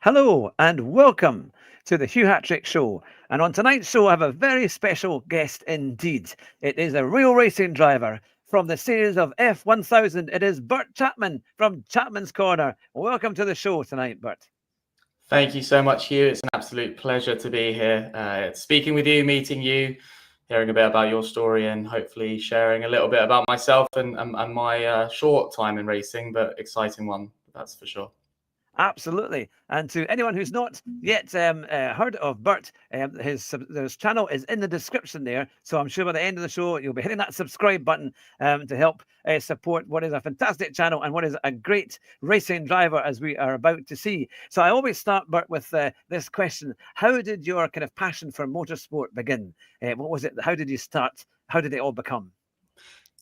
Hello and welcome to the Hugh Hatrick Show. And on tonight's show, I have a very special guest indeed. It is a real racing driver from the series of F1000. It is Bert Chapman from Chapman's Corner. Welcome to the show tonight, Bert. Thank you so much, Hugh. It's an absolute pleasure to be here, speaking with you, meeting you, hearing a bit about your story, and hopefully sharing a little bit about myself and my short time in racing, but exciting one, that's for sure. Absolutely. And to anyone who's not yet heard of Bert, his channel is in the description there. So I'm sure by the end of the show, you'll be hitting that subscribe button to help support what is a fantastic channel and what is a great racing driver, as we are about to see. So I always start, Bert, with this question. How did your kind of passion for motorsport begin? What was it? How did you start? How did it all become?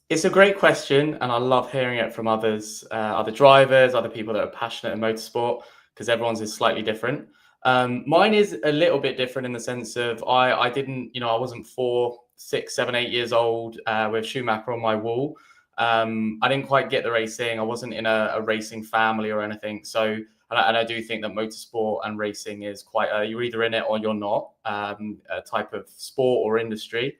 It's a great question, and I love hearing it from others, other drivers, other people that are passionate in motorsport, because everyone's is slightly different. Mine is a little bit different in the sense of I didn't, I wasn't 4, 6, 7, 8 years old with Schumacher on my wall. I didn't quite get the racing. I wasn't in a racing family or anything. So, and I do think that motorsport and racing is quite you're either in it or you're not, a type of sport or industry.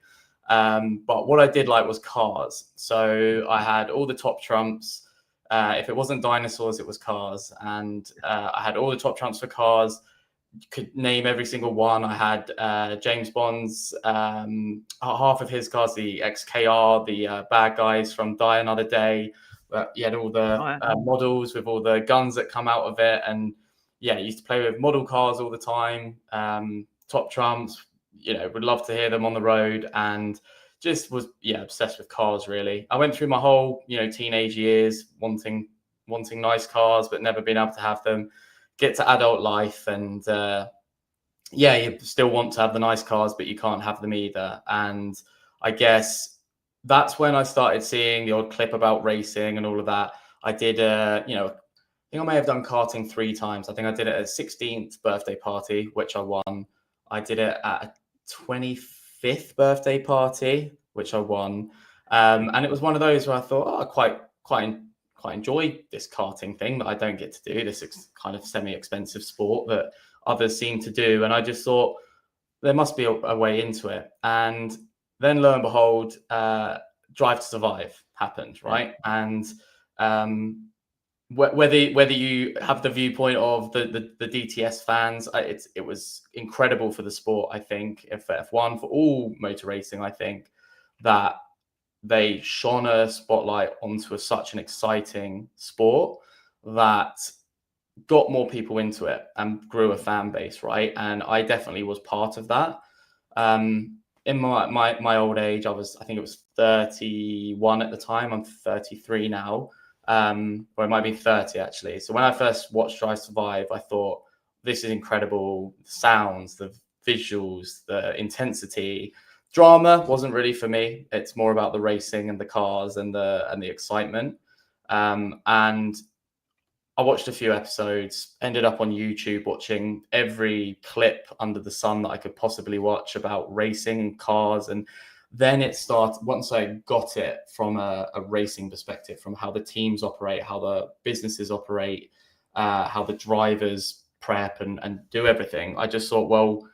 But what I did like was cars. So I had all the top trumps. If it wasn't dinosaurs, it was cars. And I had all the top trumps for cars. Could name every single one. I had James Bond's, half of his cars, the XKR, the bad guys from Die Another Day. You had all the models with all the guns that come out of it. And yeah, I used to play with model cars all the time, top trumps. Would love to hear them on the road, and just was obsessed with cars. Really, I went through my whole teenage years wanting nice cars, but never been able to have them. Get to adult life, and you still want to have the nice cars, but you can't have them either. And I guess that's when I started seeing the odd clip about racing and all of that. I did, I think I may have done karting 3 times. I think I did it at a 16th birthday party, which I won. I did it at a 25th birthday party, which I won. And it was one of those where I thought, I quite enjoy this karting thing that I don't get to do, this kind of semi-expensive sport that others seem to do. And I just thought there must be a way into it. And then lo and behold, Drive to Survive happened, right? And whether you have the viewpoint of the DTS fans, it was incredible for the sport. I think for F1, for all motor racing, I think that they shone a spotlight onto such an exciting sport that got more people into it and grew a fan base, right? And I definitely was part of that. In my old age, I think it was 31 at the time. I'm 33 now. Or it might be 30 actually. So when I first watched Drive to Survive, I thought, this is incredible. The sounds, the visuals, the intensity. Drama wasn't really for me. It's more about the racing and the cars and the excitement. And I watched a few episodes, ended up on YouTube watching every clip under the sun that I could possibly watch about racing and cars. And then it started, once I got it from a racing perspective, from how the teams operate, how the businesses operate, how the drivers prep and do everything, I just thought, well,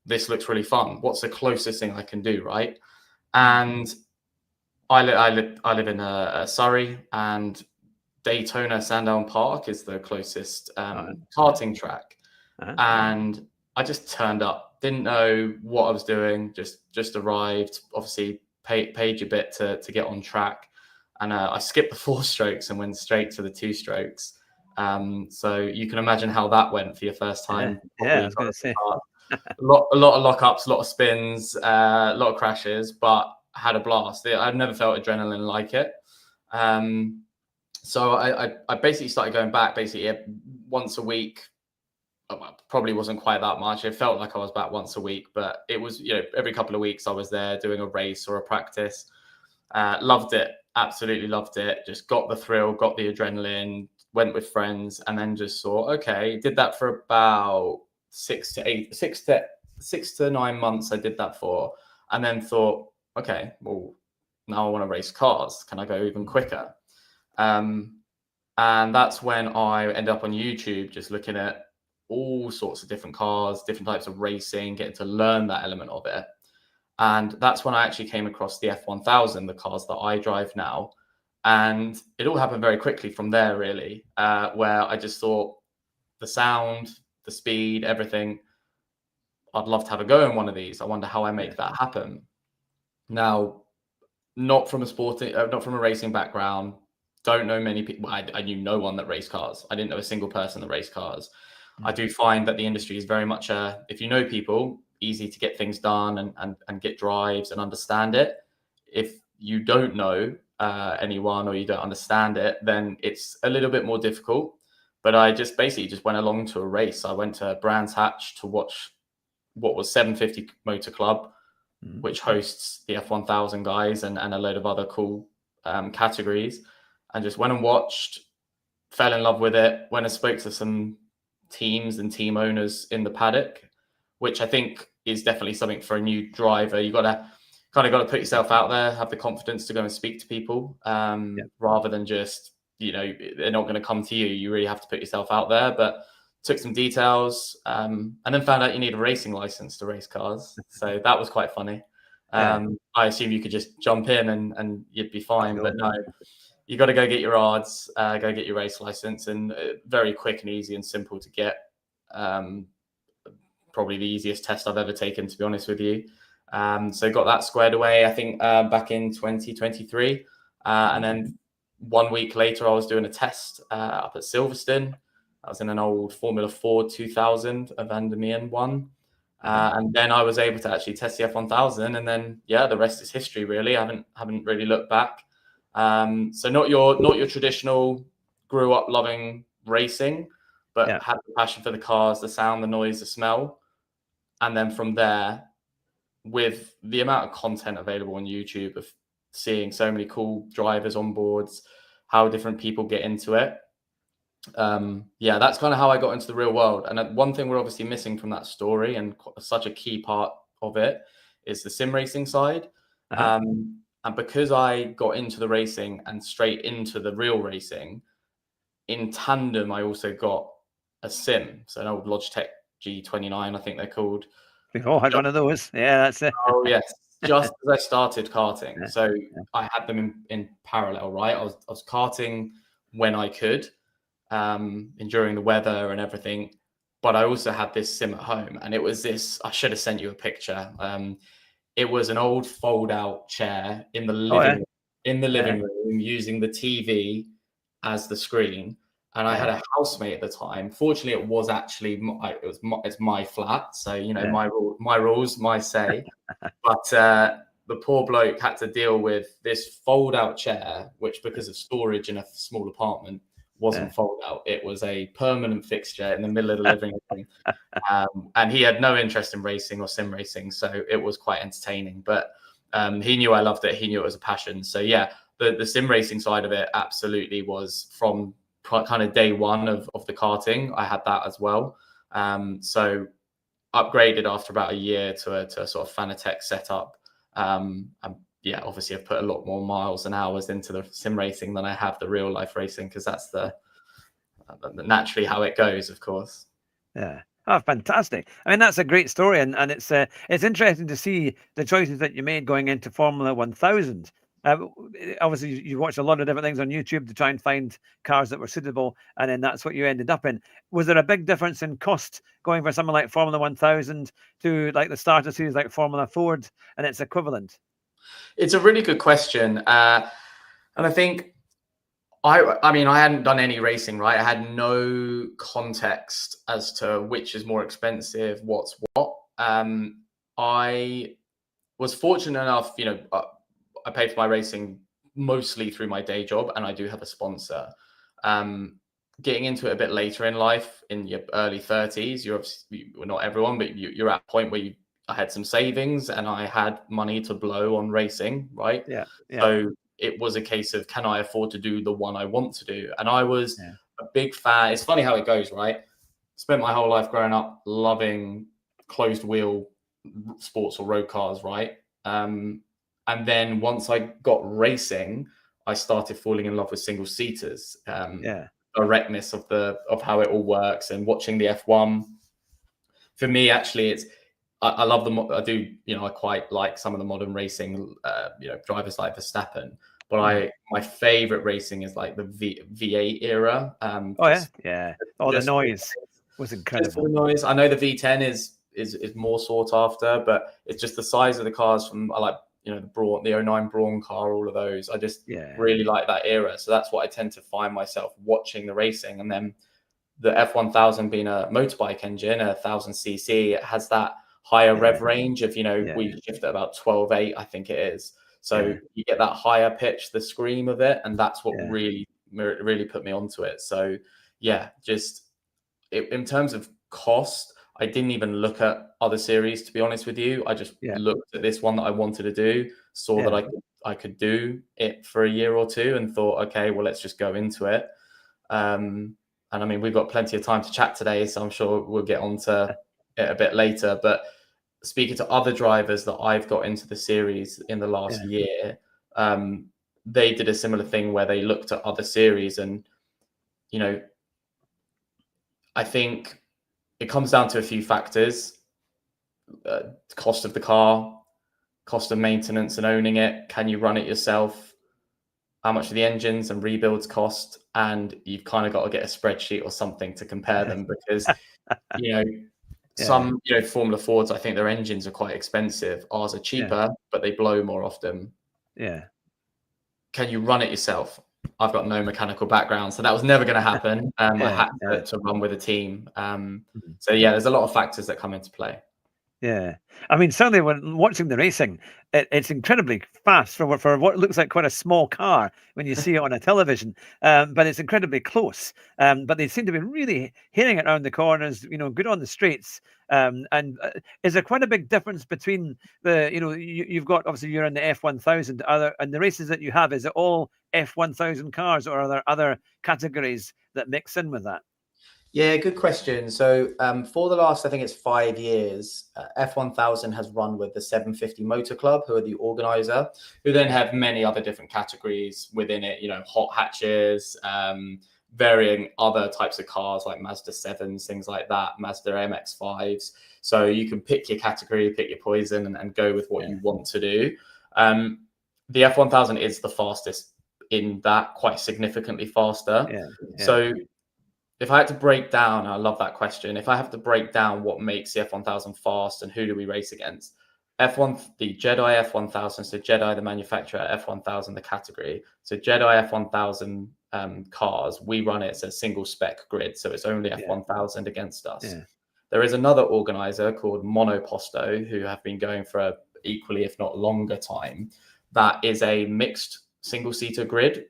this looks really fun. What's the closest thing I can do, right? And I live in Surrey, and Daytona Sandown Park is the closest karting track. And I just turned up, didn't know what I was doing, just arrived, obviously paid your bit to get on track. And I skipped the 4 strokes and went straight to the 2 strokes. So you can imagine how that went for your first time. Yeah, I was going to say. A lot of lockups, a lot of spins, a lot of crashes, but I had a blast. I've never felt adrenaline like it. So I basically started going back once a week. Probably wasn't quite that much. It felt like I was back once a week, but it was, every couple of weeks I was there doing a race or a practice. Loved it. Absolutely loved it. Just got the thrill, got the adrenaline, went with friends, and then just saw, okay, did that for about 6 to 9 months. I did that for, and then thought, okay, well, now I want to race cars. Can I go even quicker? And that's when I ended up on YouTube, just looking at all sorts of different cars, different types of racing, getting to learn that element of it. And that's when I actually came across the F1000, the cars that I drive now. And it all happened very quickly from there, really, where I just thought the sound, the speed, everything, I'd love to have a go in one of these. I wonder how I make that happen. Now, not from a racing background, don't know many people. I knew no one that raced cars. I didn't know a single person that raced cars. I do find that the industry is very much if you know people, easy to get things done and get drives and understand it. If you don't know anyone or you don't understand it, then it's a little bit more difficult. But I just basically went along to a race. I went to Brands Hatch to watch what was 750 Motor Club, which hosts the F1000 guys and a load of other cool categories, and just went and watched, fell in love with it, went and spoke to some teams and team owners in the paddock, which I think is definitely something for a new driver. You got to put yourself out there, have the confidence to go and speak to people, rather than just, they're not going to come to you. You really have to put yourself out there. But took some details, and then found out you need a racing license to race cars. So that was quite funny. I assume you could just jump in and you'd be fine, but no, you got to go get your ARDs, go get your race license, and very quick and easy and simple to get. Probably the easiest test I've ever taken, to be honest with you. So got that squared away, I think, back in 2023. And then 1 week later, I was doing a test up at Silverstone. I was in an old Formula 4 2000, a Van der Meen one. And then I was able to actually test the F1000. And then, the rest is history, really. I haven't really looked back. So not your traditional grew up loving racing, but had the passion for the cars, the sound, the noise, the smell. And then from there, with the amount of content available on YouTube of seeing so many cool drivers on boards, how different people get into it. That's kind of how I got into the real world. And one thing we're obviously missing from that story, and such a key part of it, is the sim racing side. And because I got into the racing and straight into the real racing, in tandem, I also got a sim. So an old Logitech G29, I think they're called. We've all had one of those. Yeah, that's it. Oh, yes. Just as I started karting. So I had them in parallel, right? I was karting when I could, enduring the weather and everything. But I also had this sim at home. And it was this, I should have sent you a picture. It was an old fold-out chair in the living room using the TV as the screen. And I had a housemate at the time. Fortunately, it was actually it's my flat, so my rules, my say. But the poor bloke had to deal with this fold-out chair, which, because of storage in a small apartment, wasn't fold-out. It was a permanent fixture in the middle of the living room, and he had no interest in racing or sim racing, so it was quite entertaining. But he knew I loved it. He knew it was a passion. So the sim racing side of it absolutely was from kind of day one of the karting. I had that as well. So upgraded after about a year to a sort of Fanatec setup. Obviously I've put a lot more miles and hours into the sim racing than I have the real life racing, because that's the naturally how it goes, of course. Yeah. Oh, fantastic. I mean, that's a great story. And it's interesting to see the choices that you made going into Formula 1000. Obviously, you watched a lot of different things on YouTube to try and find cars that were suitable, and then that's what you ended up in. Was there a big difference in cost going for something like Formula 1000 to like the starter series like Formula Ford and its equivalent? It's a really good question, and I think I mean I hadn't done any racing, right? I had no context as to which is more expensive, what's what. I was fortunate enough, I paid for my racing mostly through my day job, and I do have a sponsor. Getting into it a bit later in life, in your early 30s, well, not everyone, but you're at a point where I had some savings and I had money to blow on racing, right? Yeah. So it was a case of, can I afford to do the one I want to do? And I was a big fan. It's funny how it goes, right? Spent my whole life growing up loving closed wheel sports or road cars, right? And then once I got racing, I started falling in love with single seaters. directness of how it all works, and watching the F1. For me, actually, I love them. I do, I quite like some of the modern racing, drivers like Verstappen. But my favorite racing is like the V8 era. Oh, the noise was incredible. Just the noise. I know the V10 is more sought after, but it's just the size of the cars from the 09 Brawn car, all of those. I just really like that era. So that's what I tend to find myself watching the racing. And then the F1000 being a motorbike engine, a 1000cc, it has that higher rev range of, we shift at about 12.8, I think it is. So you get that higher pitch, the scream of it. And that's what really put me onto it. So in terms of cost, I didn't even look at other series, to be honest with you. I just looked at this one that I wanted to do, saw that I could do it for a year or two, and thought, okay, well, let's just go into it. And I mean, we've got plenty of time to chat today, so I'm sure we'll get onto it a bit later. But speaking to other drivers that I've got into the series in the last year, they did a similar thing where they looked at other series, and I think it comes down to a few factors: cost of the car, cost of maintenance and owning it. Can you run it yourself? How much do the engines and rebuilds cost? And you've kind of got to get a spreadsheet or something to compare them, because some Formula Fords, I think their engines are quite expensive. Ours are cheaper, but they blow more often. Can you run it yourself? I've got no mechanical background, so that was never going to happen. I had to run with a team. So there's a lot of factors that come into play. Yeah, I mean, certainly when watching the racing, it's incredibly fast for what looks like quite a small car when you see it on a television. But it's incredibly close. But they seem to be really hitting it around the corners, good on the straights. And is there quite a big difference between you've got, obviously you're in the F1000, and the races that you have, is it all F1000 cars, or are there other categories that mix in with that? Yeah, good question. So for the last, I think it's 5 years, F1000 has run with the 750 Motor Club, who are the organizer, who then have many other different categories within it, hot hatches, varying other types of cars like Mazda 7s, things like that, Mazda MX-5s. So you can pick your category, pick your poison, and go with what you want to do. The F1000 is the fastest in that, quite significantly faster. So if I had to break down, I love that question. If I have to break down what makes the F1000 fast and who do we race against, the Jedi F1000, so Jedi the manufacturer, F1000 the category. So Jedi F1000 cars, we run it as a single spec grid, so it's only F1000 against us. There is another organizer called Monoposto, who have been going for a equally, if not longer time. That is a mixed single-seater grid.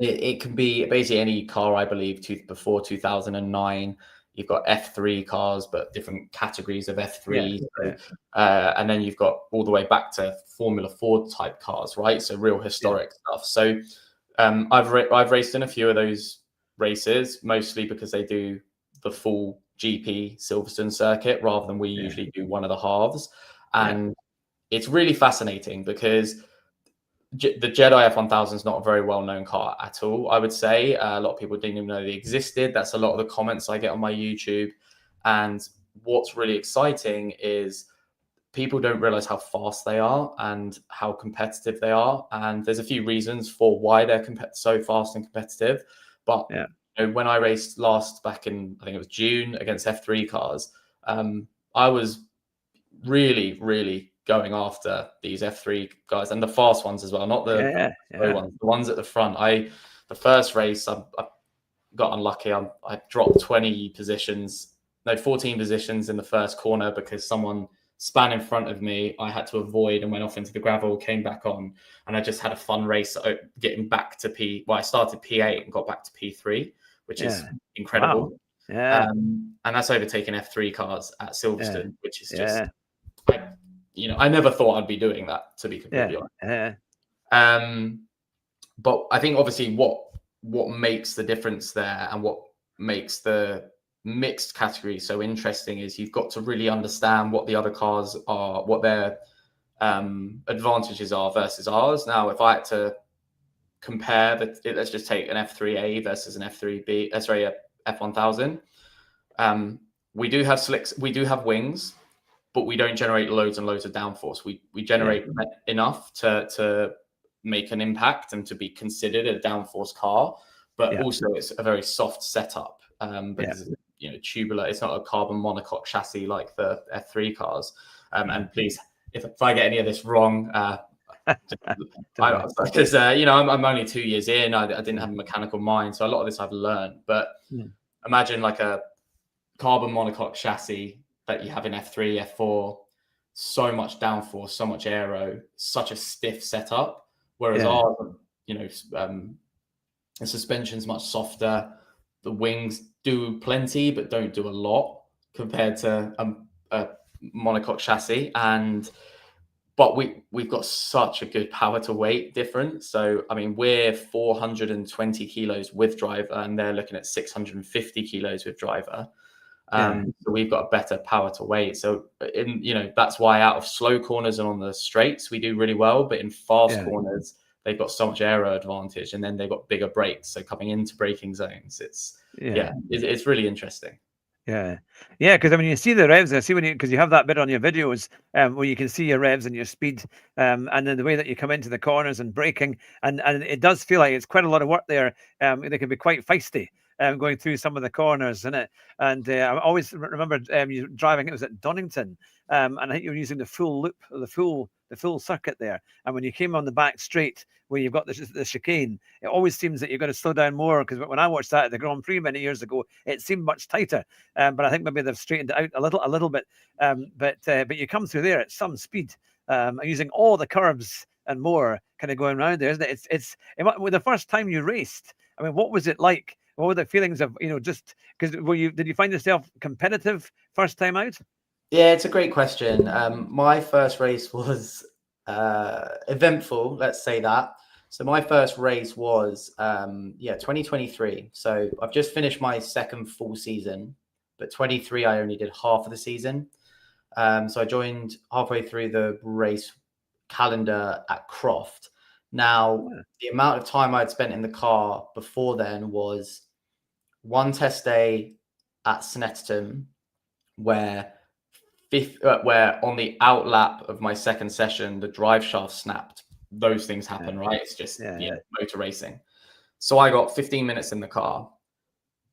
It can be basically any car, I believe, before 2009. You've got F3 cars, but different categories of F3. And then you've got all the way back to Formula Ford type cars, right? So real historic stuff. So I've raced in a few of those races, mostly because they do the full GP Silverstone circuit rather than we usually do one of the halves. And it's really fascinating because the Jedi F1000 is not a very well-known car at all, I would say. A lot of people didn't even know they existed. That's a lot of the comments I get on my YouTube. And what's really exciting is people don't realize how fast they are and how competitive they are. And there's a few reasons for why they're so fast and competitive. But when I raced last back in, I think it was June, against F3 cars, I was really, really going after these F3 guys, and the fast ones as well, not the slow ones, the ones at the front. The first race, I got unlucky. I dropped 14 positions in the first corner because someone span in front of me. I had to avoid and went off into the gravel, came back on, and I just had a fun race getting back to I started P8 and got back to P3, which is incredible. Wow. And that's overtaking F3 cars at Silverstone, which is just I never thought I'd be doing that, to be completely honest. But I think obviously what makes the difference there and what makes the mixed category so interesting is you've got to really understand what the other cars are, what their advantages are versus ours. Now, if I had to compare let's just take an F3A versus an F3B, sorry, a F1000. We do have slicks, we do have wings, but we don't generate loads and loads of downforce. We generate enough to make an impact and to be considered a downforce car, but also it's a very soft setup because tubular. It's not a carbon monocoque chassis like the F3 cars. And please, if I get any of this wrong, because I'm only 2 years in. I didn't have a mechanical mind, so a lot of this I've learned. But imagine like a carbon monocoque chassis that you have in F3, F4, so much downforce, so much aero, such a stiff setup. Whereas ours, the suspension's much softer. The wings do plenty, but don't do a lot compared to a monocoque chassis. But we've got such a good power to weight difference. So, I mean, we're 420 kilos with driver, and they're looking at 650 kilos with driver. So we've got a better power to weight. So, that's why out of slow corners and on the straights, we do really well. But in fast corners, they've got so much aero advantage, and then they've got bigger brakes. So coming into braking zones, it's really interesting. Because I mean, you see the revs. I see because you have that bit on your videos where you can see your revs and your speed, and then the way that you come into the corners and braking, and it does feel like it's quite a lot of work there. They can be quite feisty going through some of the corners, isn't it? And I always remember you driving. It was at Donington, and I think you were using the full loop, the full circuit there. And when you came on the back straight where you've got the chicane, it always seems that you've got to slow down more, because when I watched that at the Grand Prix many years ago, it seemed much tighter. But I think maybe they've straightened it out a little bit. But you come through there at some speed, using all the curbs and more kind of going around there, isn't it? It's the first time you raced. I mean, what was it like? What were the feelings of, just because did you find yourself competitive first time out? Yeah, it's a great question. My first race was eventful, let's say that. So my first race was 2023. So I've just finished my second full season, but 23 I only did half of the season. So I joined halfway through the race calendar at Croft. Now, the amount of time I'd spent in the car before then was one test day at Snetterton, where on the out lap of my second session, the drive shaft snapped. Those things happen, right? It's just motor racing. So I got 15 minutes in the car.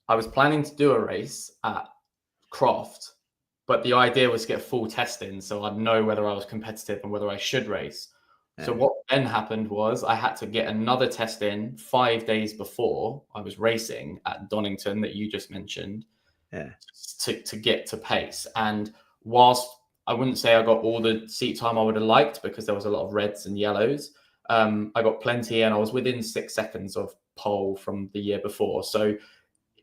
I was planning to do a race at Croft, but the idea was to get a full test in, so I'd know whether I was competitive and whether I should race. So what then happened was I had to get another test in 5 days before I was racing at Donington that you just mentioned, to get to pace. And whilst I wouldn't say I got all the seat time I would have liked, because there was a lot of reds and yellows, I got plenty, and I was within 6 seconds of pole from the year before. So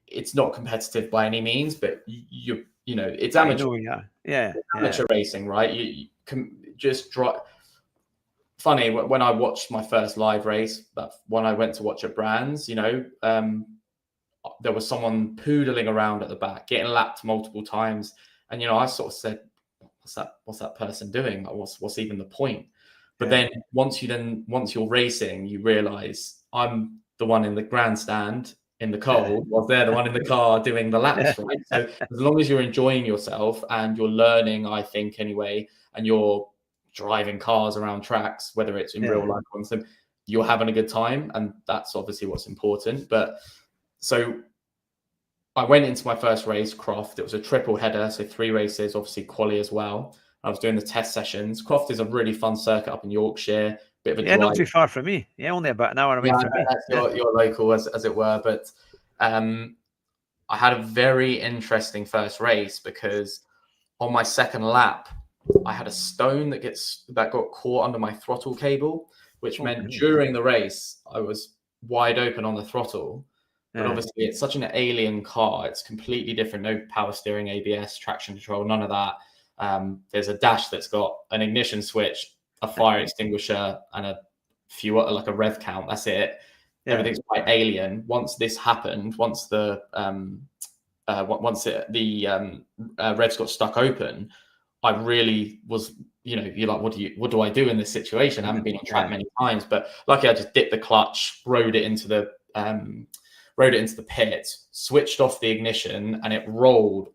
it's not competitive by any means, but it's amateur. Amateur racing, right? You can just drive. Funny, when I watched my first live race, when I went to watch at Brands, there was someone poodling around at the back, getting lapped multiple times. And, I sort of said, what's that person doing? Like, what's even the point? But then once you're racing, you realize I'm the one in the grandstand in the cold, while they're the one in the car doing the laps, right? So as long as you're enjoying yourself and you're learning, I think anyway, and you're driving cars around tracks, whether it's in real life or something, you're having a good time. And that's obviously what's important. But so I went into my first race, Croft. It was a triple header, so 3 races, obviously quali as well. I was doing the test sessions. Croft is a really fun circuit up in Yorkshire. Bit of a drive. Not too far from me. Yeah, only about an hour away from me. You're local, as it were. But I had a very interesting first race, because on my second lap, I had a stone that got caught under my throttle cable, which meant during the race I was wide open on the throttle. But obviously it's such an alien car. It's completely different. No power steering, ABS, traction control, none of that. There's a dash that's got an ignition switch, a fire extinguisher, and a few, like a rev count. That's it. Everything's quite alien. Once this happened, once the revs got stuck open, I really was, you're like, what do I do in this situation? I haven't been on track many times, but luckily I just dipped the clutch, rode it into the pit, switched off the ignition, and it rolled.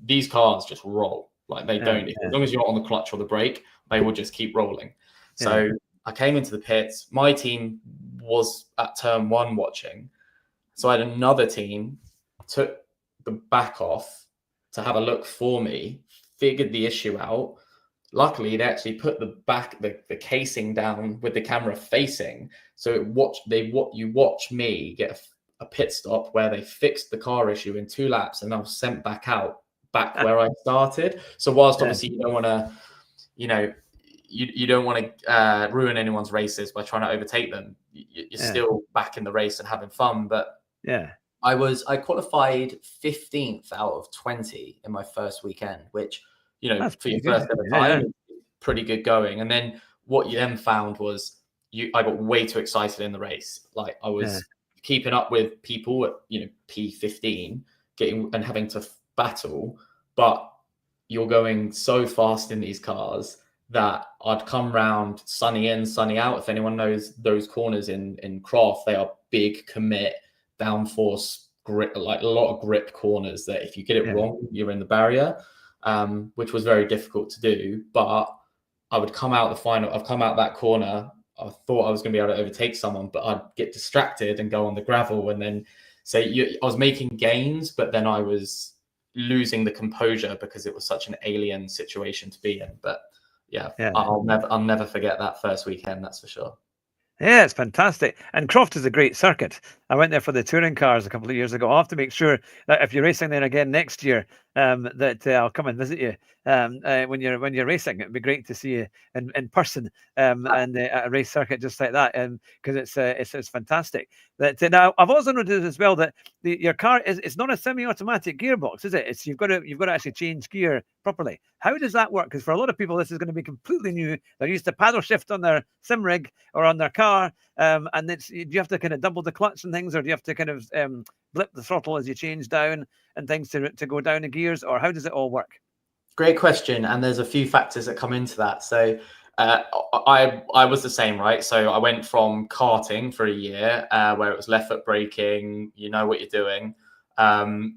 These cars just roll. Like they don't, as long as you're not on the clutch or the brake, they will just keep rolling. So I came into the pits. My team was at turn 1 watching. So I had another team took the back off to have a look for me, figured the issue out. Luckily, they actually put the casing down with the camera facing. So you watch me get a pit stop where they fixed the car issue in 2 laps, and I was sent back where I started. So whilst obviously you don't want to, you don't want to ruin anyone's races by trying to overtake them. You're still back in the race and having fun. But I qualified 15th out of 20 in my first weekend, which, that's for your first ever time, pretty good going. And then what you then found was I got way too excited in the race. Like I was keeping up with people at, P15, and having to battle, but you're going so fast in these cars that I'd come round sunny in, sunny out. If anyone knows those corners in Croft, they are big commit, downforce grip, like a lot of grip corners that if you get it wrong, you're in the barrier, which was very difficult to do. But I would come out I've come out that corner. I thought I was going to be able to overtake someone, but I'd get distracted and go on the gravel. And then I was making gains, but then I was losing the composure because it was such an alien situation to be in. But I'll never forget that first weekend. That's for sure. Yeah, it's fantastic. And Croft is a great circuit. I went there for the touring cars a couple of years ago. I'll have to make sure that if you're racing there again next year, that I'll come and visit you when you're racing. It'd be great to see you in person and at a race circuit just like that, because it's fantastic. Now I've also noticed as well that your car it's not a semi-automatic gearbox, is it? It's you've got to actually change gear properly. How does that work? Because for a lot of people, this is going to be completely new. They're used to paddle shift on their sim rig or on their car, and do you have to kind of double the clutch and things, or do you have to kind of blip the throttle as you change down and things to go down the gears, or how does it all work? Great question, and there's a few factors that come into that. So I was the same, right? So I went from karting for a year where it was left foot braking, you know what you're doing, and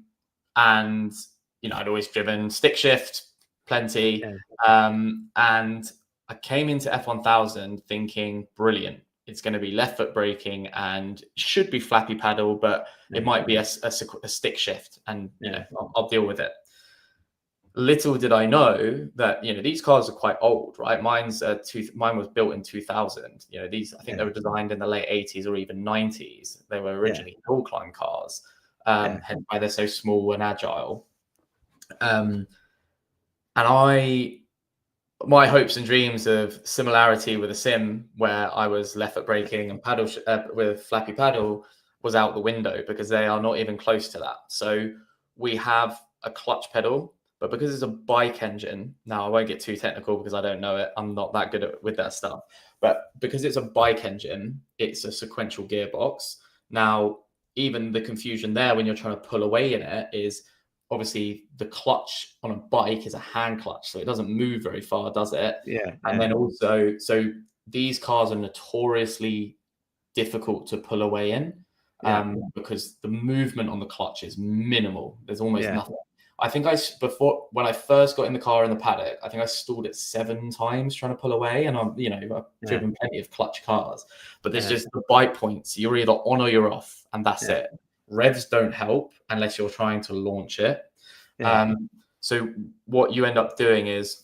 I'd always driven stick shift plenty, and I came into F1000 thinking, brilliant, it's going to be left foot braking and should be flappy paddle, but it might be a stick shift, and I'll deal with it. Little did I know that these cars are quite old, right? Mine was built in 2000. These I think they were designed in the late 80s or even 90s. They were originally hill climb cars, hence why they're so small and agile. And my hopes and dreams of similarity with a sim where I was left foot braking and paddle with flappy paddle was out the window, because they are not even close to that. So we have a clutch pedal, but because it's a bike engine, now I won't get too technical because I don't know it. I'm not that good with that stuff. But because it's a bike engine, it's a sequential gearbox. Now, even the confusion there when you're trying to pull away in it is obviously the clutch on a bike is a hand clutch, so it doesn't move very far, does it? And then also, so these cars are notoriously difficult to pull away in because the movement on the clutch is minimal. There's almost nothing. I think when I first got in the car in the paddock, I think I stalled it 7 times trying to pull away, and I've driven plenty of clutch cars, but there's just the bite points. You're either on or you're off, and that's it. Revs don't help unless you're trying to launch it. So what you end up doing is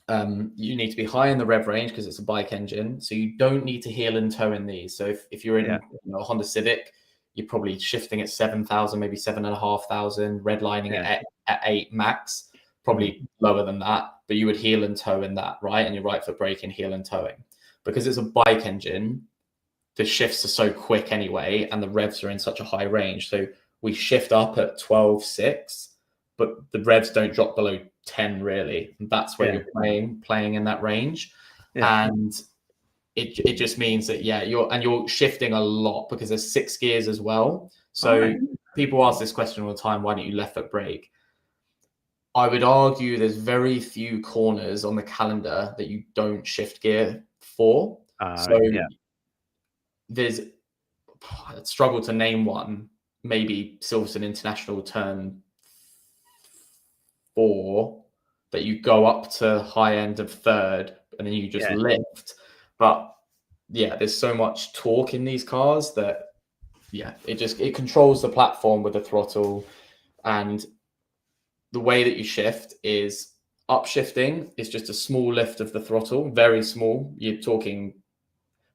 you need to be high in the rev range because it's a bike engine. So you don't need to heel and toe in these. So if you're in a Honda Civic, you're probably shifting at 7,000, maybe 7,500, redlining at 8 max, probably lower than that. But you would heel and toe in that, right? And your right foot braking, heel and towing. Because it's a bike engine, the shifts are so quick anyway, and the revs are in such a high range. So we shift up at 12.6, but the revs don't drop below 10 really. And that's where you're playing in that range. And it just means that you're shifting a lot because there's 6 gears as well. So people ask this question all the time: why don't you left foot brake? I would argue there's very few corners on the calendar that you don't shift gear for. So Right, yeah, I'd struggle to name one. Maybe Silverstone International Turn 4 that you go up to high end of third and then you just yeah, lift. But yeah, there's so much torque in these cars that it controls the platform with the throttle. And the way that you shift is upshifting is just a small lift of the throttle, very small. You're talking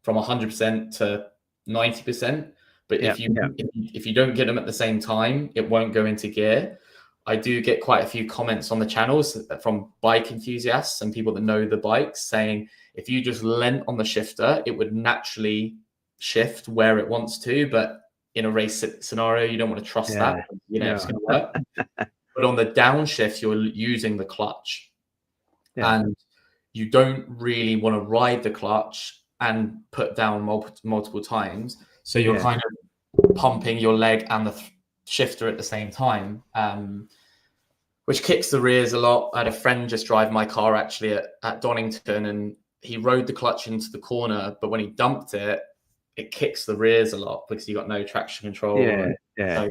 from 100% to 90%. But yeah, yeah, if you don't get them at the same time, it won't go into gear. I do get quite a few comments on the channels from bike enthusiasts and people that know the bikes saying if you just lent on the shifter, it would naturally shift where it wants to. But in a race scenario, you don't want to trust that. It's going to work. But on the downshift, you're using the clutch. yeah, And you don't really want to ride the clutch and put down multiple times. So you're kind of pumping your leg and the shifter at the same time, which kicks the rears a lot. I had a friend just drive my car actually at Donington, and he rode the clutch into the corner, but when he dumped it, it kicks the rears a lot because you got no traction control. So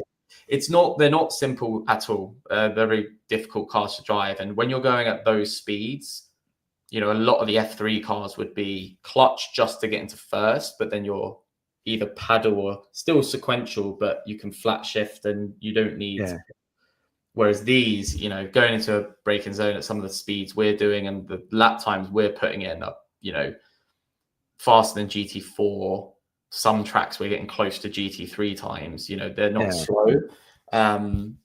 they're not simple at all. Very difficult cars to drive. And when you're going at those speeds, a lot of the F3 cars would be clutch just to get into first, but then you're either paddle or still sequential, but you can flat shift and you don't need. Whereas these, going into a braking zone at some of the speeds we're doing and the lap times we're putting in are, faster than GT4. Some tracks we're getting close to GT3 times. They're not slow. And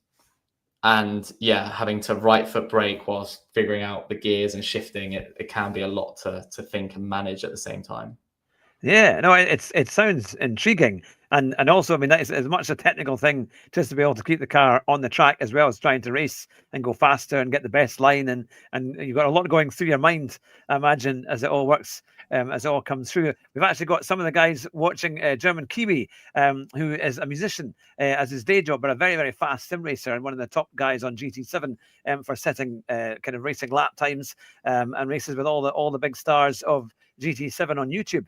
having to right foot brake whilst figuring out the gears and shifting, it can be a lot to think and manage at the same time. Yeah, no, it sounds intriguing, and also, I mean, that is as much a technical thing just to be able to keep the car on the track as well as trying to race and go faster and get the best line, and you've got a lot going through your mind, I imagine, as it all works, as it all comes through. We've actually got some of the guys watching German Kiwi, who is a musician as his day job, but a very, very fast sim racer and one of the top guys on GT7 for setting kind of racing lap times and races with all the big stars of GT7 on YouTube.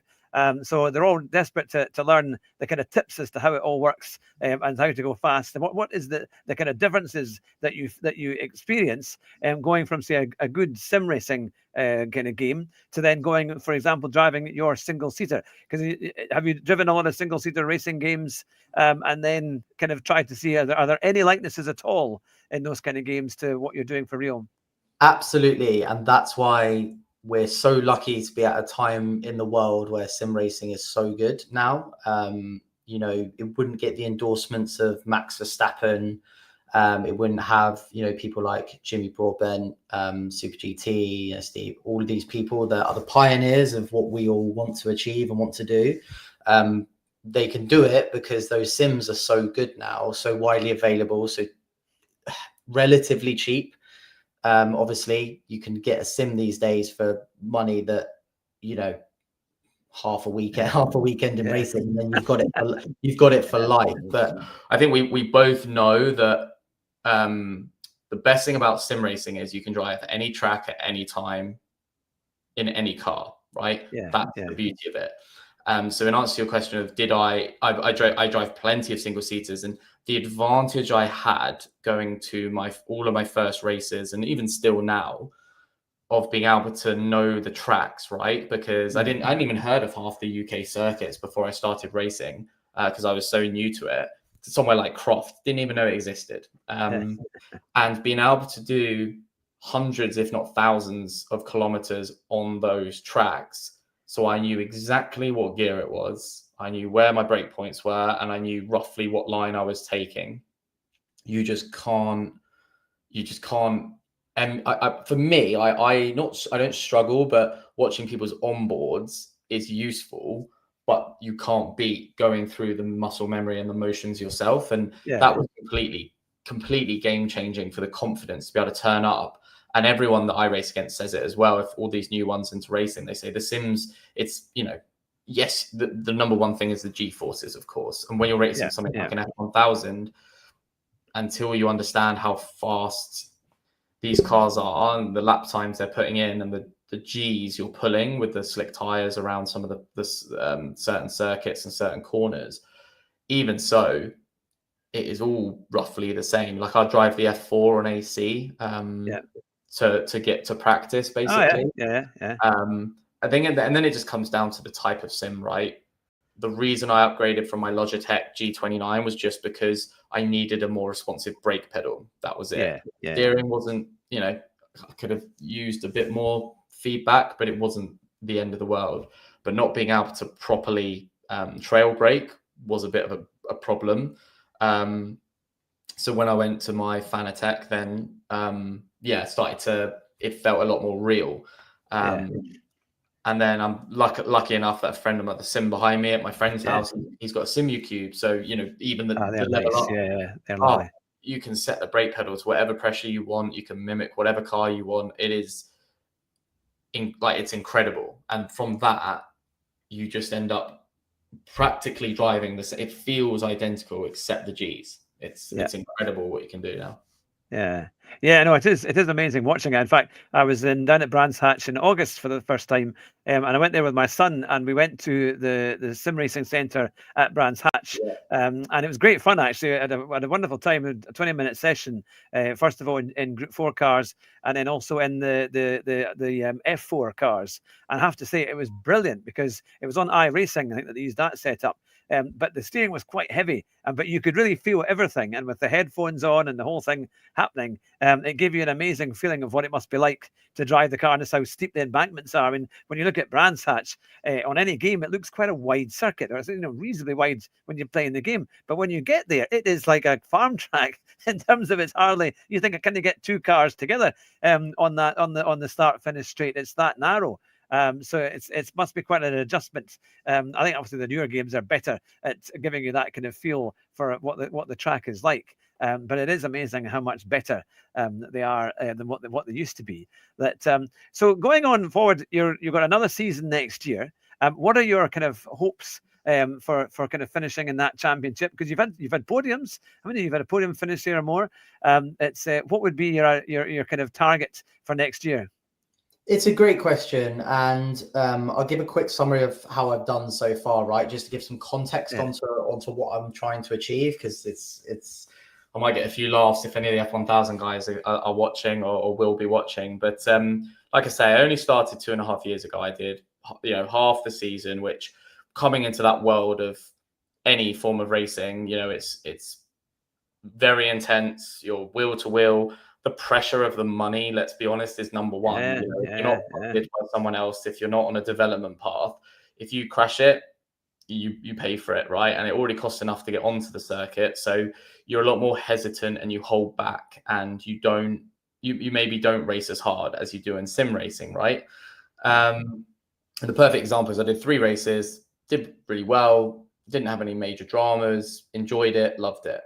So they're all desperate to learn the kind of tips as to how it all works and how to go fast. And what is the kind of differences that you experience going from, say, a good sim racing kind of game to then going, for example, driving your single seater? Because have you driven a lot of single seater racing games and then kind of tried to see are there any likenesses at all in those kind of games to what you're doing for real? Absolutely, and that's why we're so lucky to be at a time in the world where sim racing is so good now. It wouldn't get the endorsements of Max Verstappen. It wouldn't have, people like Jimmy Broadbent, Super GT, Steve, all of these people that are the pioneers of what we all want to achieve and want to do. They can do it because those sims are so good now, so widely available, so relatively cheap. Obviously you can get a sim these days for money that, half a weekend in racing, and then you've got it for life. But I think we both know that the best thing about sim racing is you can drive any track at any time in any car, right? That's the beauty of it. So in answer to your question of I drive plenty of single seaters, and the advantage I had going to all of my first races, and even still now, of being able to know the tracks, right? Because I hadn't even heard of half the UK circuits before I started racing because I was so new to it. Somewhere like Croft, didn't even know it existed. And being able to do hundreds, if not thousands, of kilometers on those tracks. So I knew exactly what gear it was. I knew where my brake points were, and I knew roughly what line I was taking. You just can't. And for me, I don't struggle, but watching people's onboards is useful. But you can't beat going through the muscle memory and the motions yourself. And that was completely game changing for the confidence to be able to turn up. And everyone that I race against says it as well. If all these new ones into racing, they say the sims, it's, yes, the number one thing is the G-forces, of course. And when you're racing something like an F1000, until you understand how fast these cars are and the lap times they're putting in and the Gs you're pulling with the slick tires around some of the certain circuits and certain corners. Even so, it is all roughly the same. Like I drive the F4 on AC to get to practice, basically. I think, and then it just comes down to the type of sim, right? The reason I upgraded from my Logitech G29 was just because I needed a more responsive brake pedal. That was it. Steering wasn't, I could have used a bit more feedback, but it wasn't the end of the world. But not being able to properly trail brake was a bit of a problem. So when I went to my Fanatec, then it felt a lot more real. And then I'm lucky enough that a friend of mine, the sim behind me at my friend's house, he's got a Simu Cube. So, even the level up, they're lovely. You can set the brake pedal to whatever pressure you want. You can mimic whatever car you want. It is it's incredible. And from that, you just end up practically driving this. It feels identical except the Gs. It's incredible what you can do now. No, it is amazing watching it. In fact, I was down at Brands Hatch in August for the first time, and I went there with my son, and we went to the sim racing centre at Brands Hatch, and it was great fun actually. I had a wonderful time, a 20-minute session. First of all in Group 4 cars, and then also in the F4 cars. And I have to say it was brilliant because it was on iRacing. I think that they used that setup. But the steering was quite heavy, but you could really feel everything. And with the headphones on and the whole thing happening, it gave you an amazing feeling of what it must be like to drive the car and how steep the embankments are. I mean, when you look at Brands Hatch on any game, it looks quite a wide circuit, or it's reasonably wide when you're playing the game. But when you get there, it is like a farm track in terms of it's hardly. You think, can you get two cars together on the start finish straight? It's that narrow. So it must be quite an adjustment. I think obviously the newer games are better at giving you that kind of feel for what the track is like. But it is amazing how much better they are than what they used to be. So going on forward, you've got another season next year. What are your kind of hopes for kind of finishing in that championship? Because you've had podiums. How many? You've had a podium finish here or more. What would be your kind of target for next year? It's a great question, and I'll give a quick summary of how I've done so far, right? Just to give some context onto what I'm trying to achieve, because it's. I might get a few laughs if any of the F1000 guys are watching or will be watching. But like I say, I only started 2.5 years ago. I did half the season, which coming into that world of any form of racing, it's very intense. You're wheel to wheel. The pressure of the money, let's be honest, is number one. You're not funded by someone else if you're not on a development path. If you crash it, you pay for it, right? And it already costs enough to get onto the circuit. So you're a lot more hesitant and you hold back, and you maybe don't race as hard as you do in sim racing, right? And the perfect example is I did 3 races, did really well, didn't have any major dramas, enjoyed it, loved it.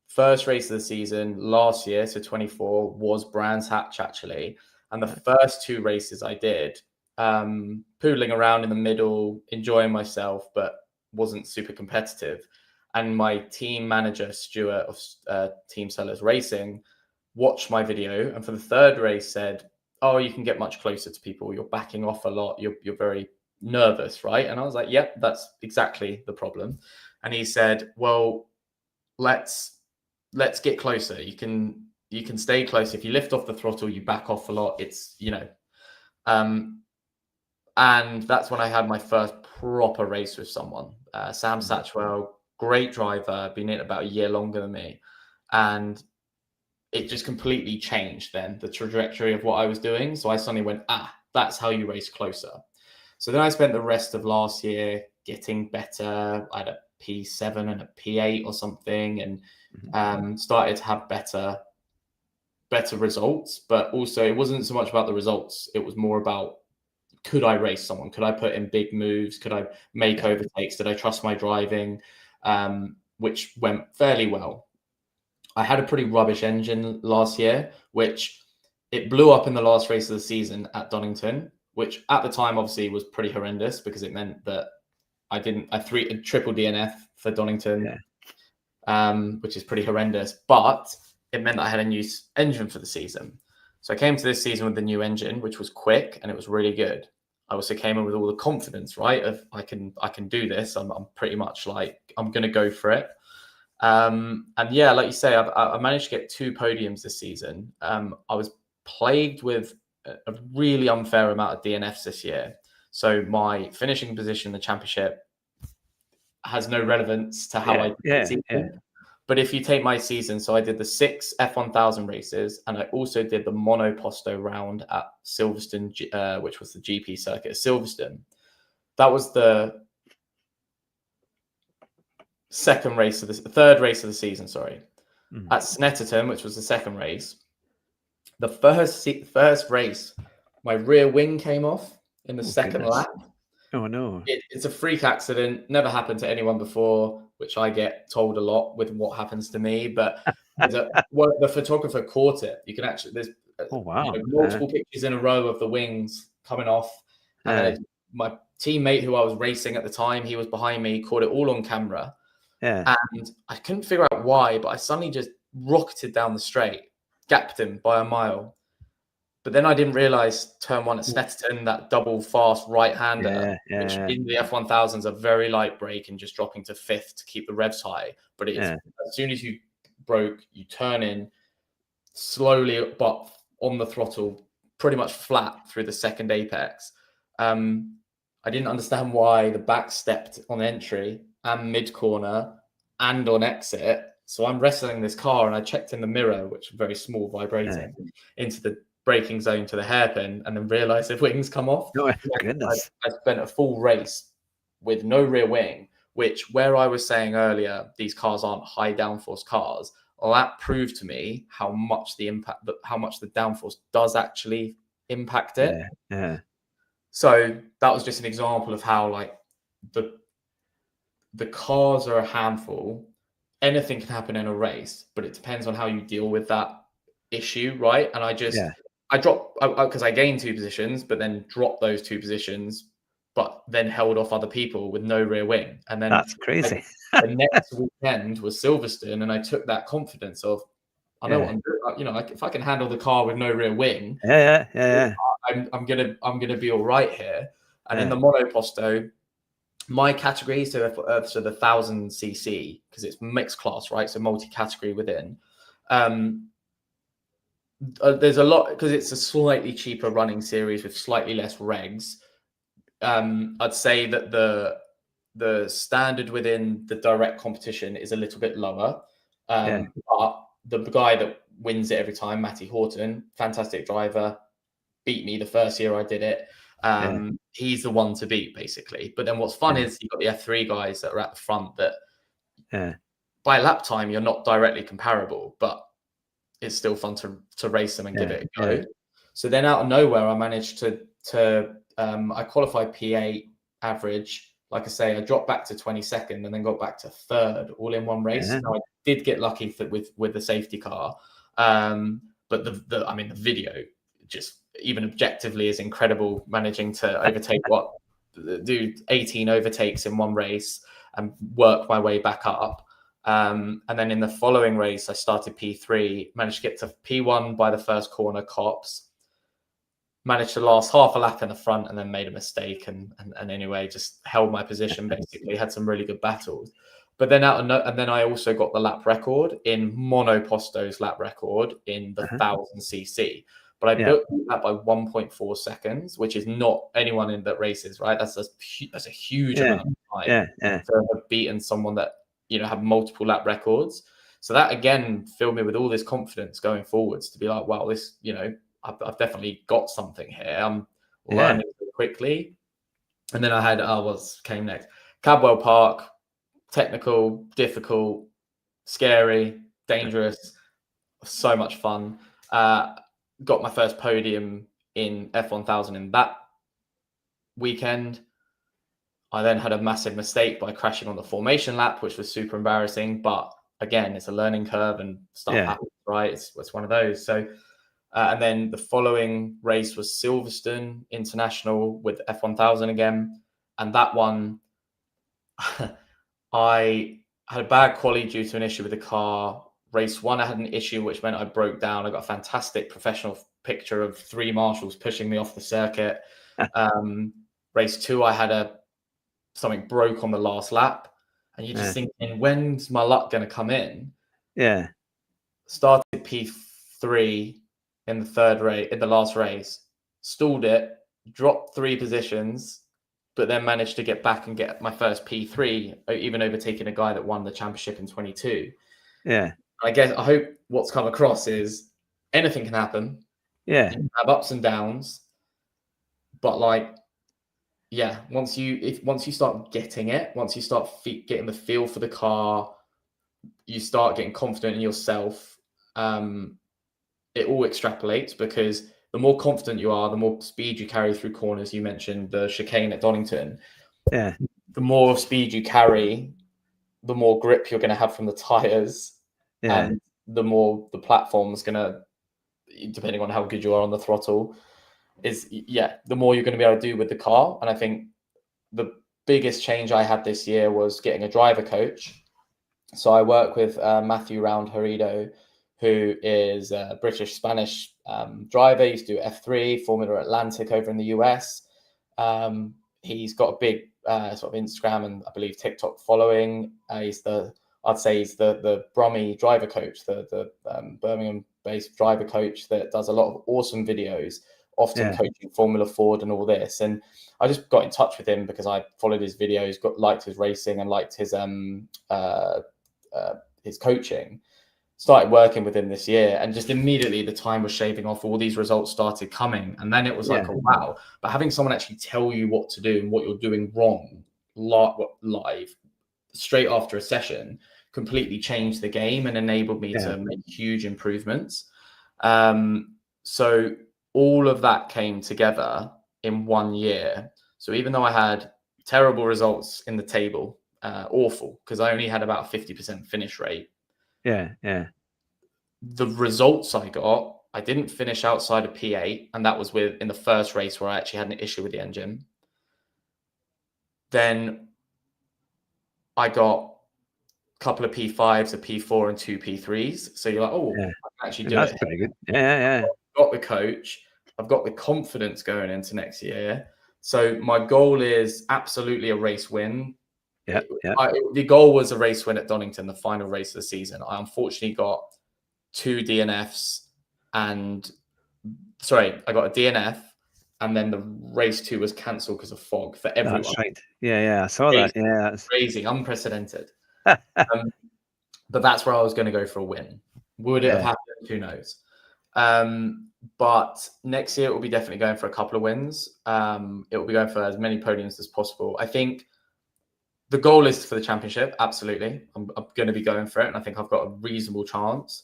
First race of the season last year, so 24, was Brands Hatch actually. And the first 2 races I did, poodling around in the middle, enjoying myself, but wasn't super competitive. And my team manager, Stuart of Team Sellers Racing, watched my video, and for the 3rd race said, "Oh, you can get much closer to people. You're backing off a lot. You're very nervous, right?" And I was like, "Yep, that's exactly the problem." And he said, "Well, let's get closer. You can stay close. If you lift off the throttle, you back off a lot. It's and that's when I had my first proper race with someone. Sam Satchwell, great driver, been in it about a year longer than me, and it just completely changed then the trajectory of what I was doing. So I suddenly went, that's how you race closer. So then I spent the rest of last year getting better. I had a P7 and a P8 or something, and started to have better results. But also it wasn't so much about the results. It was more about, could I race someone? Could I put in big moves? Could I make overtakes? Did I trust my driving? Which went fairly well. I had a pretty rubbish engine last year, which it blew up in the last race of the season at Donington, which at the time obviously was pretty horrendous because it meant that I triple DNF for Donington, which is pretty horrendous, but it meant that I had a new engine for the season. So I came to this season with the new engine, which was quick and it was really good. I also came in with all the confidence, right? Of I can do this. I'm pretty much like, I'm going to go for it. And yeah, like you say, I managed to get 2 podiums this season. I was plagued with a really unfair amount of DNFs this year. So my finishing position in the championship has no relevance to how I did the season. But if you take my season, so I did the 6 F1000 races, and I also did the monoposto round at Silverstone, which was the GP circuit at Silverstone. That was the third race of the season, sorry. At Snetterton, which was the second race, the first race, my rear wing came off in the second lap. Oh no! It's a freak accident. Never happened to anyone before, which I get told a lot with what happens to me. But the photographer caught it. You can actually there's multiple pictures in a row of the wings coming off. And my teammate who I was racing at the time, he was behind me, caught it all on camera. And I couldn't figure out why, but I suddenly just rocketed down the straight, gapped him by a mile. But then I didn't realize turn 1 at Snetterton, that double fast right-hander, which in the F1000s a very light brake and just dropping to 5th to keep the revs high. But as soon as you broke, you turn in slowly, but on the throttle, pretty much flat through the second apex. I didn't understand why the back stepped on entry and mid-corner and on exit. So I'm wrestling this car and I checked in the mirror, which is very small, vibrating, into the braking zone to the hairpin, and then realized the wings come off. Oh, goodness. I spent a full race with no rear wing, which where I was saying earlier, these cars aren't high downforce cars. Well, that proved to me how much the downforce does actually impact it. So that was just an example of how like the cars are a handful. Anything can happen in a race, but it depends on how you deal with that issue, right? And I dropped because I gained 2 positions, but then dropped those 2 positions, but then held off other people with no rear wing. And then that's crazy. The next weekend was Silverstone, and I took that confidence of, I know what I'm doing. You know, if I can handle the car with no rear wing, I'm gonna be all right here. And in the monoposto, my category, so the 1000cc, because it's mixed class, right? So multi-category within. There's a lot, because it's a slightly cheaper running series with slightly less regs. I'd say that the standard within the direct competition is a little bit lower. But the guy that wins it every time, Matty Horton, fantastic driver, beat me the first year I did it. He's the one to beat, basically. But then what's fun is you've got the F3 guys that are at the front that by lap time you're not directly comparable, but it's still fun to race them and give it a go. So then out of nowhere, I managed to I qualified P8 average. Like I say, I dropped back to 22nd and then got back to 3rd all in one race. Now, I did get lucky with the safety car, but the video just even objectively is incredible, managing to overtake do 18 overtakes in one race and work my way back up. And then in the following race, I started P3, managed to get to P1 by the first corner, Cops, managed to last half a lap in the front and then made a mistake. And anyway, just held my position, basically, had some really good battles. But then and then I also got the lap record in monoposto's lap record in the 1000cc. But I built that by 1.4 seconds, which is not anyone in that races, right? That's a huge amount of time to have beaten someone that, you know, have multiple lap records. So that again filled me with all this confidence going forwards to be like, wow, this, you know, I've definitely got something here. I'm learning quickly. And then I had what came next? Cadwell Park, technical, difficult, scary, dangerous, so much fun. Got my first podium in F1000 in that weekend. I then had a massive mistake by crashing on the formation lap, which was super embarrassing. But again, it's a learning curve and stuff happens, right? It's one of those. So, and then the following race was Silverstone International with F1000 again. And that one, I had a bad quali due to an issue with the car. Race 1, I had an issue, which meant I broke down. I got a fantastic professional picture of 3 marshals pushing me off the circuit. Race 2, I had something broke on the last lap, and you're just thinking, when's my luck going to come in? Yeah. Started P3 in the last race, stalled it, dropped 3 positions, but then managed to get back and get my first P3, even overtaking a guy that won the championship in 22. Yeah. I hope what's come across is anything can happen. Yeah. You can have ups and downs, but like, yeah, once you start getting it, once you start getting the feel for the car, you start getting confident in yourself. It all extrapolates, because the more confident you are, the more speed you carry through corners. You mentioned the chicane at Donington. Yeah. The more speed you carry, the more grip you're going to have from the tires, and the more the platform's going to, depending on how good you are on the throttle, the more you're going to be able to do with the car. And I think the biggest change I had this year was getting a driver coach. So I work with Matthew Round Herido, who is a British-Spanish driver. He used to do F3, Formula Atlantic over in the US. He's got a big sort of Instagram and I believe TikTok following. I'd say he's the Brummy driver coach, the Birmingham-based driver coach that does a lot of awesome videos, often coaching Formula Ford and all this. And I just got in touch with him because I followed his videos, liked his racing and liked his coaching. Started working with him this year, and just immediately the time was shaving off. All these results started coming, and then it was like, oh, wow. But having someone actually tell you what to do and what you're doing wrong live straight after a session completely changed the game and enabled me to make huge improvements. So all of that came together in 1 year. So even though I had terrible results in the table, awful, because I only had about a 50% finish rate. The results I got, I didn't finish outside of P8, and that was in the first race where I actually had an issue with the engine. Then I got a couple of P5s, a P4, and 2 P3s. So you're like, oh, I can actually do That's it. pretty good. Yeah. I've got the coach. I've got the confidence going into next year. So my goal is absolutely a race win. The goal was a race win at Donington, the final race of the season. I unfortunately got 2 DNFs, and I got a DNF, and then the race 2 was cancelled because of fog for everyone. That's right. Yeah, I saw that. Yeah, that's crazy, unprecedented. But that's where I was going to go for a win. Would it have happened? Who knows? But next year it will be definitely going for a couple of wins. It will be going for as many podiums as possible. I think the goal is for the championship. Absolutely. I'm going to be going for it. And I think I've got a reasonable chance.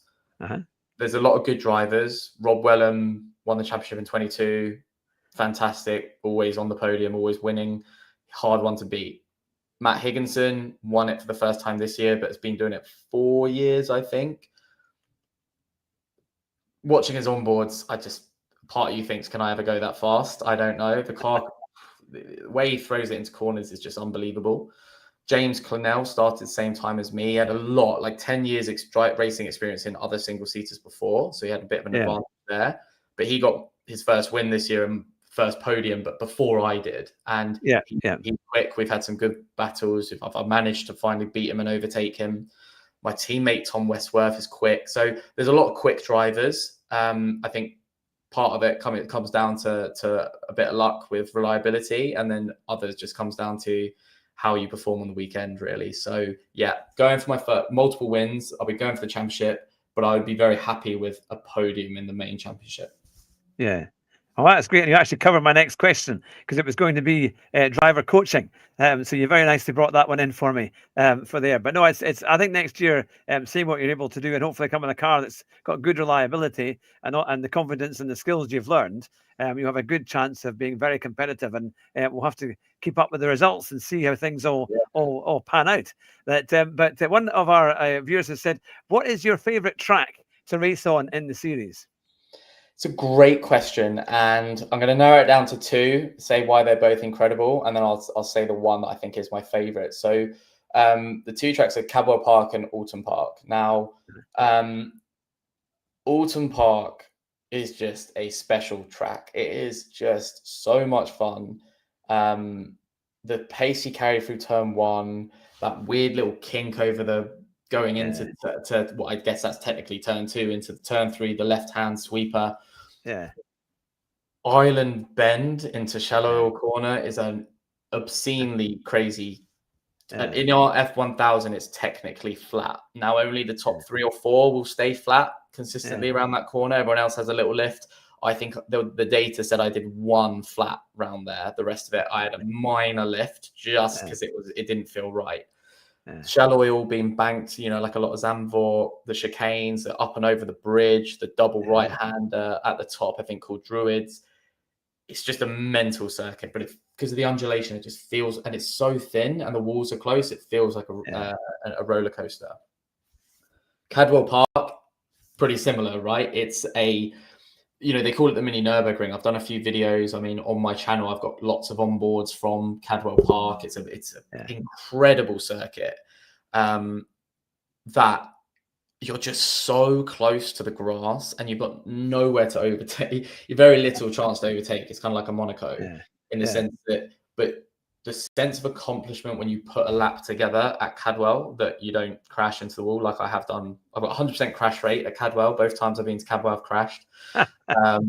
There's a lot of good drivers. Rob Wellham won the championship in 22. Fantastic. Always on the podium, always winning. Hard one to beat. Matt Higginson won it for the first time this year, but has been doing it 4 years, I think. Watching his onboards, part of you thinks, can I ever go that fast? I don't know. The car, the way he throws it into corners is just unbelievable. James Clennell started the same time as me. He had a lot, like 10 years racing experience in other single-seaters before, so he had a bit of an advantage there. But he got his first win this year and first podium, but before I did. And he's quick. We've had some good battles. I've managed to finally beat him and overtake him. My teammate, Tom Westworth, is quick. So there's a lot of quick drivers. I think part of it comes down to a bit of luck with reliability, and then others just comes down to how you perform on the weekend, really. So going for my multiple wins. I'll be going for the championship, but I would be very happy with a podium in the main championship. Yeah. Oh, that's great. And you actually covered my next question, because it was going to be driver coaching. So you very nicely brought that one in for me for there. But no, it's I think next year, seeing what you're able to do and hopefully come in a car that's got good reliability and the confidence and the skills you've learned, you have a good chance of being very competitive. And we'll have to keep up with the results and see how things all pan out. But one of our viewers has said, what is your favorite track to race on in the series? It's a great question, and I'm going to narrow it down to 2, say why they're both incredible, and then I'll say the one that I think is my favorite. So the 2 tracks are Cadwell Park and Alton Park. Now, Alton Park is just a special track. It is just so much fun. The pace you carry through turn 1, that weird little kink over the going into to what I guess that's technically turn 2 into turn 3, the left-hand sweeper. Yeah. Island bend into shallow corner is an obscenely crazy. In our F1000, it's technically flat. Now only the top 3 or 4 will stay flat consistently around that corner. Everyone else has a little lift. I think the data said I did 1 flat round there. The rest of it, I had a minor lift just because it didn't feel right. Shallow oil being banked, like a lot of Zandvoort, the chicanes, the up and over the bridge, the double right-hander at the top, I think called Druids. It's just a mental circuit, but because of the undulation, it just feels, and it's so thin and the walls are close, it feels like a roller coaster. Cadwell Park, pretty similar, right? It's they call it the mini Nürburgring. I've done a few videos. I mean, on my channel, I've got lots of onboards from Cadwell Park. It's an incredible circuit that you're just so close to the grass and you've got nowhere to overtake. You've very little chance to overtake. It's kind of like a Monaco in the sense that, but the sense of accomplishment when you put a lap together at Cadwell that you don't crash into the wall like I have done. I've got 100% crash rate at Cadwell. Both times I've been to Cadwell, I've crashed. But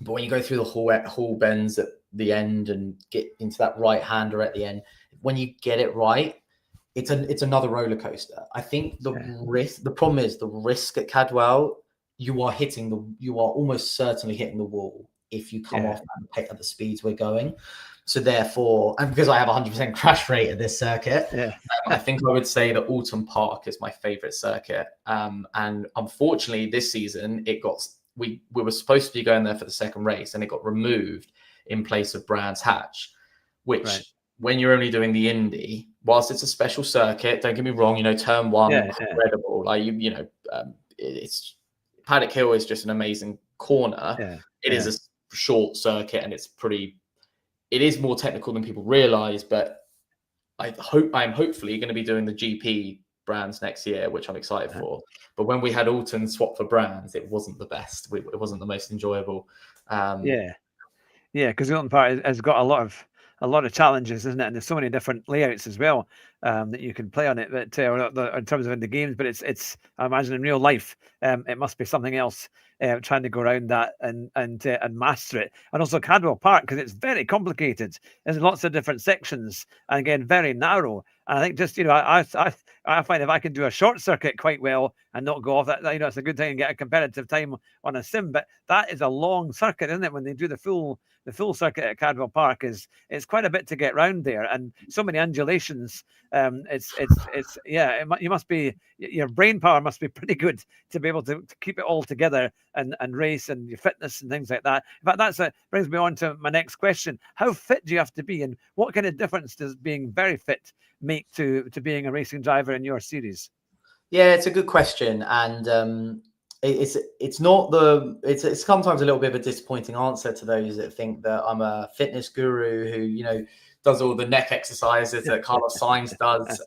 when you go through the hall bends at the end and get into that right-hander at the end, when you get it right, it's another roller coaster. I think the problem is the risk at Cadwell, you are almost certainly hitting the wall if you come off at the speeds we're going. So therefore, and because I have 100% crash rate at this circuit, I think I would say that Alton Park is my favorite circuit. And unfortunately, this season we were supposed to be going there for the second race, and it got removed in place of Brands Hatch, which when you're only doing the Indy, whilst it's a special circuit, don't get me wrong, turn 1, incredible. Like it's Paddock Hill is just an amazing corner. It is a short circuit, and it is more technical than people realize, but I'm hopefully going to be doing the GP Brands next year, which I'm excited for. But when we had Alton swap for Brands, it wasn't the best. It wasn't the most enjoyable. Because the Alton Park has got a lot of challenges, isn't it? And there's so many different layouts as well that you can play on it. But in terms of in the games, but it's I imagine in real life, it must be something else. Trying to go around that and master it, and also Cadwell Park, because it's very complicated. There's lots of different sections, and again very narrow. And I think just I find if I can do a short circuit quite well and not go off that, it's a good thing and get a competitive time on a sim. But that is a long circuit, isn't it? When they do the full circuit at Cadwell Park, it's quite a bit to get round there, and so many undulations. You must be, your brain power must be pretty good to be able to keep it all together and race, and your fitness and things like that. In fact, brings me on to my next question. How fit do you have to be, and what kind of difference does being very fit make to being a racing driver in your series? Yeah, it's a good question, and it's sometimes a little bit of a disappointing answer to those that think that I'm a fitness guru who does all the neck exercises that Carlos Sainz does.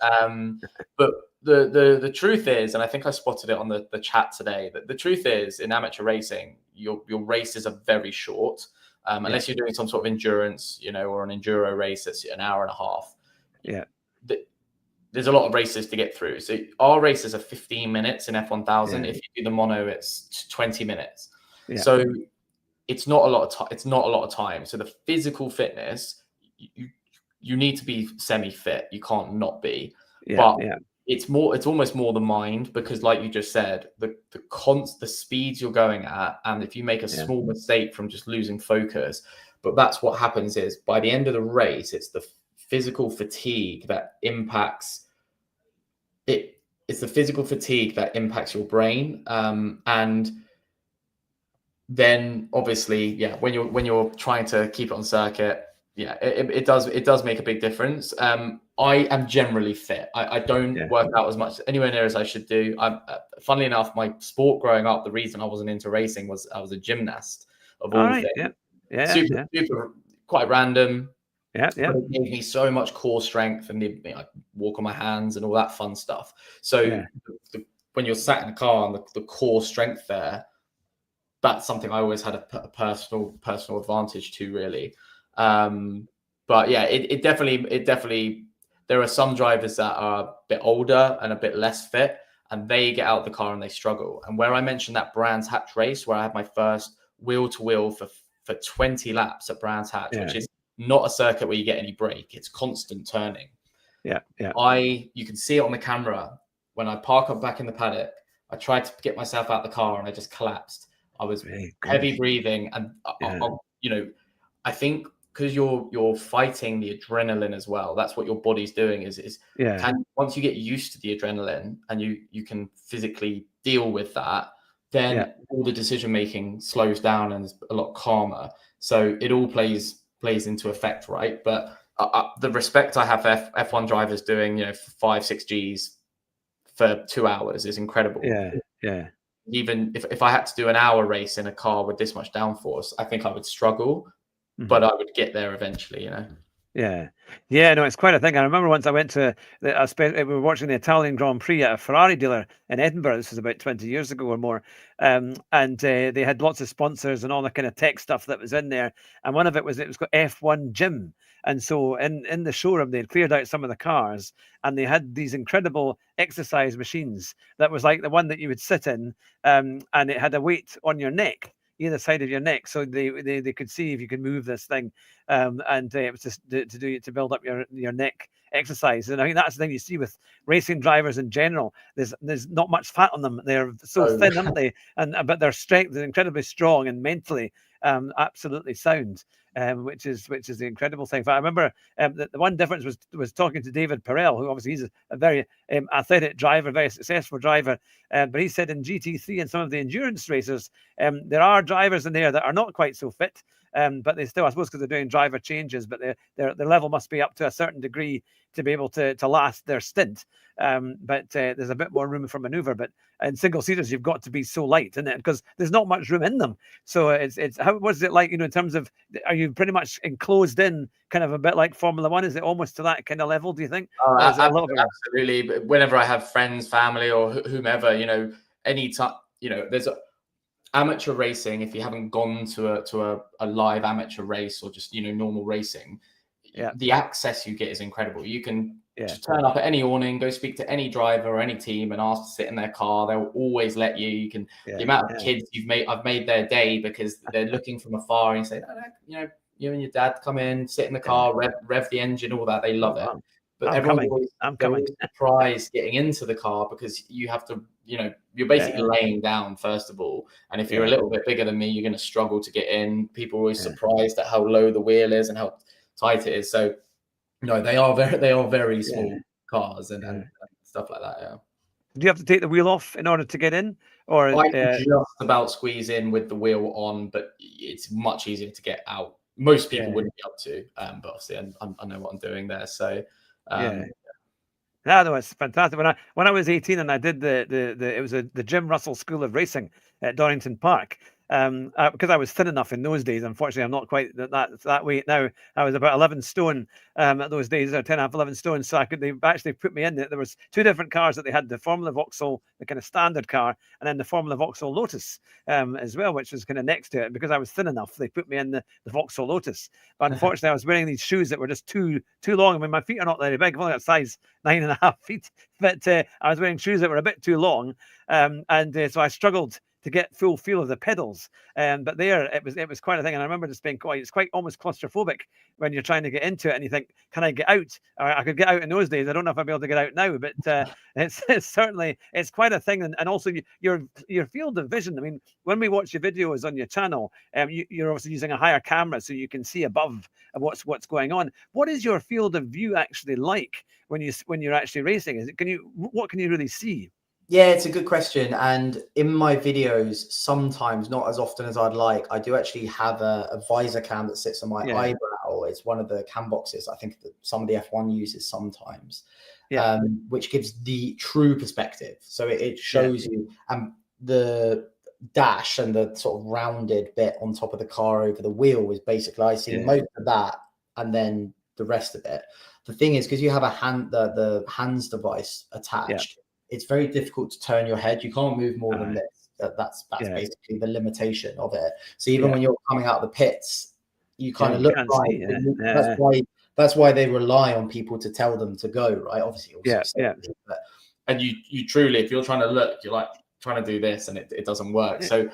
But the truth is, and I think I spotted it on the chat today, that the truth is in amateur racing, your races are very short, unless you're doing some sort of endurance, or an enduro race that's an hour and a half. Yeah. There's a lot of races to get through. So our races are 15 minutes in F1000. If you do the mono, it's 20 minutes. Yeah. So it's not a lot of time. It's not a lot of time. So the physical fitness, you need to be semi-fit. You can't not be. It's almost more the mind, because like you just said, the speeds you're going at, and if you make a small mistake from just losing focus, but that's what happens is by the end of the race, it's the physical fatigue that impacts it. It's the physical fatigue that impacts your brain, and then obviously, when you're trying to keep it on circuit, it does make a big difference. I am generally fit. I don't work out as much anywhere near as I should do. Funnily enough, my sport growing up, the reason I wasn't into racing was I was a gymnast of all things. Super, quite random. But it gave me so much core strength, and I walk on my hands and all that fun stuff. So when you're sat in the car and the core strength there, that's something I always had a personal advantage to, really. But yeah, it definitely, there are some drivers that are a bit older and a bit less fit, and they get out of the car and they struggle. And where I mentioned that Brands Hatch race, where I had my first wheel-to-wheel for 20 laps at Brands Hatch, which is not a circuit where you get any break. It's constant turning. Yeah. You can see it on the camera. When I park up back in the paddock, I tried to get myself out the car and I just collapsed. I was heavy breathing, and I think because you're fighting the adrenaline as well. That's what your body's doing. Once you get used to the adrenaline and you can physically deal with that, then all the decision making slows down and is a lot calmer. So it all plays into effect, right? But the respect I have for F1 drivers doing 5-6 Gs for 2 hours is incredible. Yeah. Even if I had to do an hour race in a car with this much downforce, I think I would struggle, but I would get there eventually, Yeah, no, it's quite a thing. I remember once I went to we were watching the Italian Grand Prix at a Ferrari dealer in Edinburgh. This was about 20 years ago or more. And they had lots of sponsors and all the kind of tech stuff that was in there. And one of it was got F1 Gym. And so in the showroom, they'd cleared out some of the cars and they had these incredible exercise machines that was like the one that you would sit in, and it had a weight on your neck, either side of your neck, so they could see if you could move this thing, and it was just to build up your neck exercise. And I think that's the thing you see with racing drivers in general. There's not much fat on them. They're so thin, aren't they? But their strength is incredibly strong and mentally absolutely sound. Which is the incredible thing. But I remember the one difference was talking to David Perel, who obviously he's a very athletic driver, very successful driver. But he said in GT3 and some of the endurance racers, there are drivers in there that are not quite so fit, but they still, I suppose, because they're doing driver changes, but their level must be up to a certain degree to be able to last their stint. But there's a bit more room for maneuver. But in single seaters, you've got to be so light, isn't it? Because there's not much room in them. So what's it like, in terms of, are you pretty much enclosed in, kind of a bit like Formula One? Is it almost to that kind of level, do you think? Absolutely. But whenever I have friends, family, or whomever, any time, there's amateur racing. If you haven't gone to a live amateur race or just normal racing, the access you get is incredible. You can just turn up at any awning, go speak to any driver or any team and ask to sit in their car. They'll always let you. You can the amount of kids I've made their day because they're looking from afar and say, no, you and your dad come in, sit in the car, rev the engine, all that. They love it. But everyone's always surprised getting into the car because you have to, you're basically laying down first of all. And if you're a little bit bigger than me, you're going to struggle to get in. People are always surprised at how low the wheel is and how tight it is. So they are very small cars and stuff like that. Yeah. Do you have to take the wheel off in order to get in, or I can just about squeeze in with the wheel on, but it's much easier to get out. Most people wouldn't be able to, but obviously I know what I'm doing there. So no, it's fantastic. When I was 18 and I did it was the Jim Russell School of Racing at Donington Park. Because I was thin enough in those days. Unfortunately, I'm not quite that weight now. I was about 11 stone at those days, or 10, 11 stone. So they actually put me in. There was two different cars that they had: the Formula Vauxhall, the kind of standard car, and then the Formula Vauxhall Lotus as well, which was kind of next to it. Because I was thin enough, they put me in the Vauxhall Lotus. But unfortunately, I was wearing these shoes that were just too long. I mean, my feet are not very big. I've only got size 9.5 feet, but I was wearing shoes that were a bit too long, and so I struggled to get full feel of the pedals. But there it was quite a thing. And I remember just being it's quite almost claustrophobic when you're trying to get into it and you think, can I get out? Or I could get out in those days. I don't know if I'll be able to get out now, but it's certainly, it's quite a thing. And also your field of vision. I mean, when we watch your videos on your channel, you're obviously using a higher camera so you can see above what's going on. What is your field of view actually like when you're actually racing? What can you really see? Yeah, it's a good question. And in my videos, sometimes, not as often as I'd like, I do actually have a visor cam that sits on my eyebrow. It's one of the cam boxes I think that somebody F1 uses sometimes, which gives the true perspective. So it shows you the dash and the sort of rounded bit on top of the car over the wheel is basically, I see most of that and then the rest of it. The thing is, because you have the hands device attached, it's very difficult to turn your head. You can't move more than this. That's Yeah. basically the limitation of it. So even Yeah. when you're coming out of the pits, you kind of you look can't right. see, That's why they rely on people to tell them to go, right? Obviously, also safety, but and you truly, if you're trying to look, you're like trying to do this and it doesn't work. So,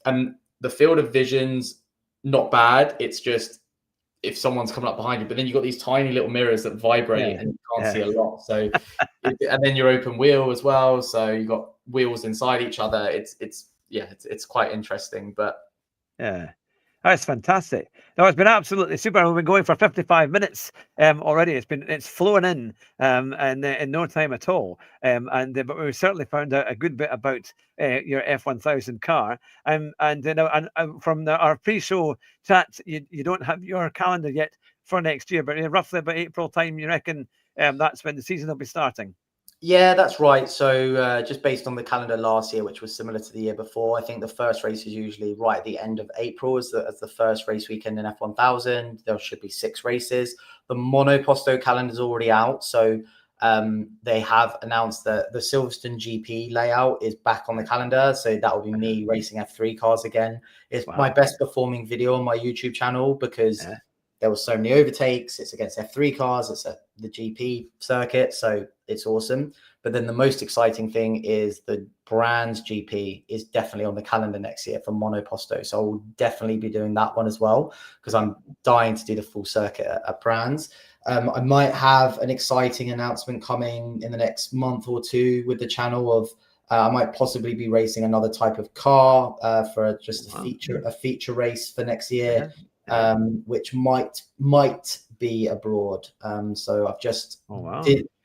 and the field of vision's not bad. It's just if someone's coming up behind you, but then you've got these tiny little mirrors that vibrate and you can't see a lot. So, and then you're open wheel as well. So you've got wheels inside each other. It's quite interesting, but yeah. That's fantastic. No, it's been absolutely super. We've been going for 55 minutes already. It's flown in and in no time at all. But we certainly found out a good bit about your F1000 car. And from our pre-show chat, you don't have your calendar yet for next year, but roughly about April time, you reckon that's when the season will be starting. Yeah, that's right. So just based on the calendar last year, which was similar to the year before, I think the first race is usually right at the end of April as the first race weekend in F1000. There should be 6 races. The monoposto calendar is already out. So they have announced that the Silverstone GP layout is back on the calendar. So that will be me racing F3 cars again. It's my best performing video on my YouTube channel because there were so many overtakes. It's against F3 cars. It's at the GP circuit. So it's awesome. But then the most exciting thing is the Brands GP is definitely on the calendar next year for monoposto. So I will definitely be doing that one as well because I'm dying to do the full circuit at Brands. I might have an exciting announcement coming in the next month or two with the channel of I might possibly be racing another type of car for just a feature race for next year. Which might be abroad. So I've just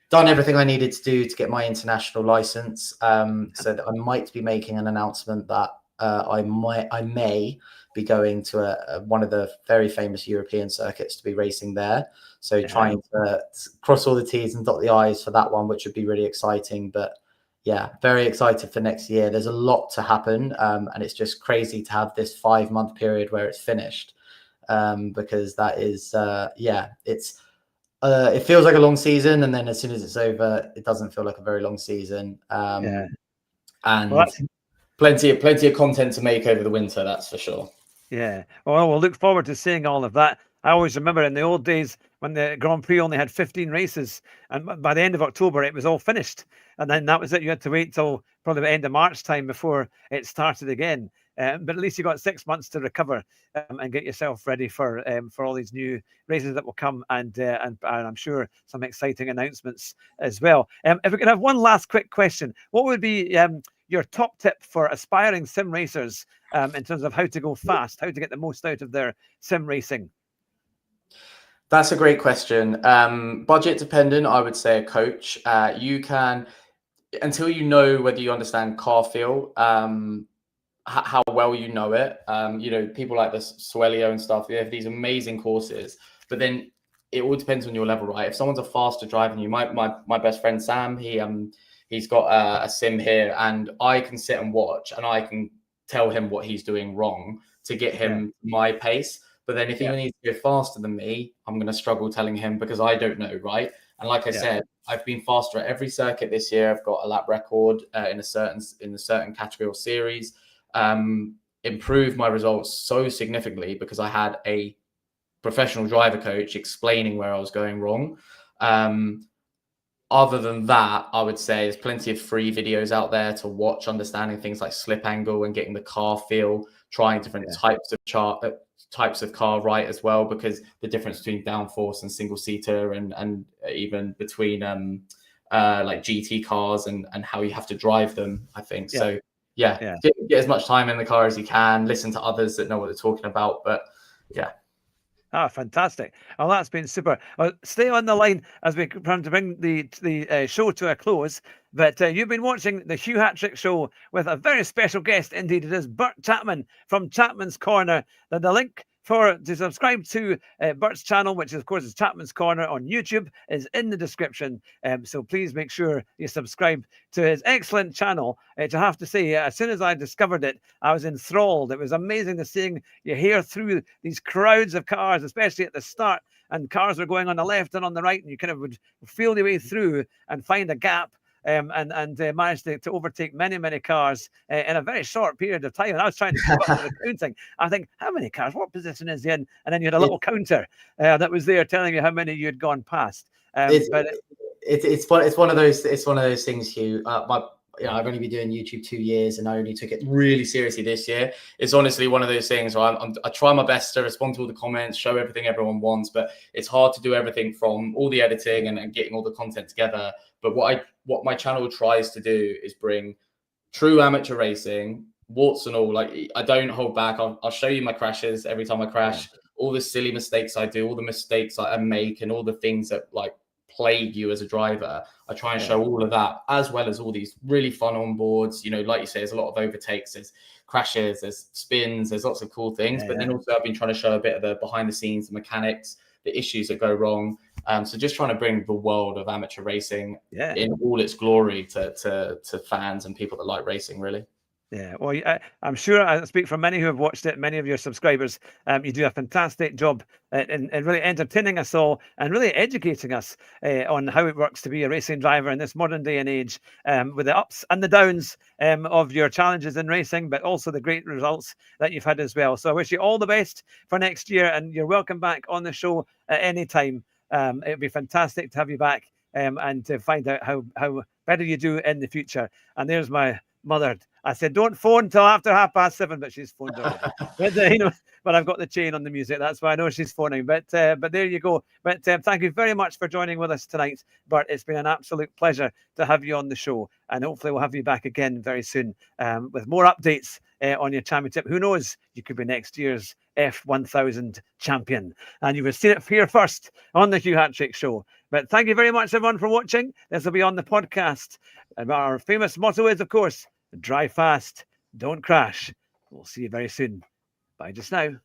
done everything I needed to do to get my international license. So that I might be making an announcement that I may be going to one of the very famous European circuits to be racing there. So trying to cross all the T's and dot the I's for that one, which would be really exciting. But yeah, very excited for next year. There's a lot to happen, and it's just crazy to have this 5-month period where it's finished. Because that is it feels like a long season, and then as soon as it's over, it doesn't feel like a very long season. And plenty of content to make over the winter, that's for sure. Yeah, well, we'll look forward to seeing all of that. I always remember in the old days when the Grand Prix only had 15 races, and by the end of October it was all finished, and then that was it. You had to wait till probably the end of March time before it started again. But at least you got 6 months to recover and get yourself ready for all these new races that will come, and I'm sure some exciting announcements as well. If we could have one last quick question, what would be your top tip for aspiring sim racers in terms of how to go fast, how to get the most out of their sim racing? That's a great question. Budget dependent, I would say a coach. You can, until you know whether you understand car feel, how well you know it. People like the Suelio and stuff, they have these amazing courses, but then it all depends on your level, right? If someone's a faster driver than you, my best friend Sam, he's got a sim here, and I can sit and watch, and I can tell him what he's doing wrong to get him my pace. But then if he needs to go faster than me, I'm going to struggle telling him because I don't know, right? And like I said, I've been faster at every circuit this year. I've got a lap record in a certain category or series. Improved my results so significantly because I had a professional driver coach explaining where I was going wrong. Other than that, I would say there's plenty of free videos out there to watch, understanding things like slip angle and getting the car feel, trying different types of car right as well, because the difference between downforce and single seater and even between like GT cars and how you have to drive them, I think. So get as much time in the car as you can, listen to others that know what they're talking about. But yeah. Fantastic. Well, that's been super. Stay on the line as we try to bring the show to a close. But you've been watching the Hugh Hatrick Show with a very special guest. Indeed, it is Bert Chapman from Chapman's Corner. The link to subscribe to Bert's channel, which of course is Chapman's Corner on YouTube, is in the description. So please make sure you subscribe to his excellent channel. I have to say, as soon as I discovered it, I was enthralled. It was amazing to seeing you hear through these crowds of cars, especially at the start, and cars were going on the left and on the right, and you kind of would feel your way through and find a gap and managed to overtake many cars in a very short period of time. And I was trying to keep up with the counting. I think, how many cars? What position is he in? And then you had a little counter that was there telling you how many you had gone past. It's one of those things, Hugh. I've only been doing YouTube 2 years, and I only took it really seriously this year. It's honestly one of those things where I try my best to respond to all the comments, show everything everyone wants, but it's hard to do everything from all the editing and getting all the content together. But what my channel tries to do is bring true amateur racing, warts and all. Like, I don't hold back. I'll show you my crashes every time I crash, all the silly mistakes I do, all the mistakes I make, and all the things that like plague you as a driver. I try and show all of that, as well as all these really fun onboards. You know, like you say, there's a lot of overtakes, there's crashes, there's spins, there's lots of cool things. But then also I've been trying to show a bit of the behind the scenes, the mechanics, the issues that go wrong. So just trying to bring the world of amateur racing in all its glory to fans and people that like racing, really. Yeah, well, I'm sure I speak for many who have watched it, many of your subscribers. You do a fantastic job in really entertaining us all and really educating us on how it works to be a racing driver in this modern day and age, with the ups and the downs of your challenges in racing, but also the great results that you've had as well. So I wish you all the best for next year, and you're welcome back on the show at any time. It would be fantastic to have you back and to find out how better you do in the future. And there's my mother. I said, don't phone till after 7:30, but she's phoned already. But I've got the chain on the music. That's why I know she's phoning. But there you go. But thank you very much for joining with us tonight, Bert. It's been an absolute pleasure to have you on the show. And hopefully we'll have you back again very soon with more updates on your championship. Who knows? You could be next year's F1000 champion. And you will see it here first on the Hugh Hatrick Show. But thank you very much, everyone, for watching. This will be on the podcast. And our famous motto is, of course, drive fast, don't crash. We'll see you very soon. Bye just now.